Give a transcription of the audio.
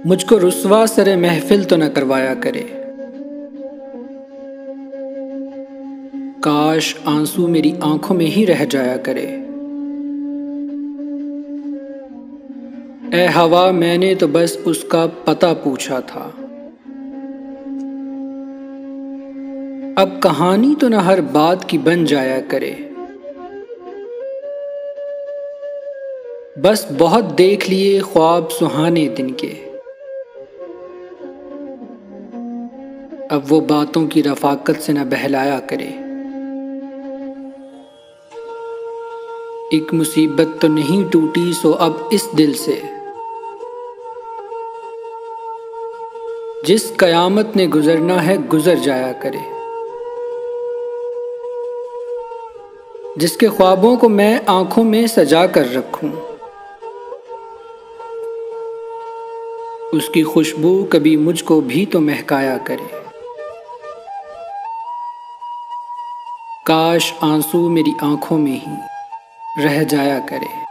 मुझको रुस्वा सरे महफिल तो न करवाया करे। काश आंसू मेरी आंखों में ही रह जाया करे। ए हवा, मैंने तो बस उसका पता पूछा था। अब कहानी तो न हर बात की बन जाया करे। बस बहुत देख लिए ख्वाब सुहाने दिन के, अब वो बातों की रफाकत से न बहलाया करे। एक मुसीबत तो नहीं टूटी सो अब इस दिल से, जिस कयामत ने गुजरना है गुजर जाया करे। जिसके ख्वाबों को मैं आंखों में सजा कर रखूं, उसकी खुशबू कभी मुझको भी तो महकाया करे। काश आंसू मेरी आंखों में ही रह जाया करे।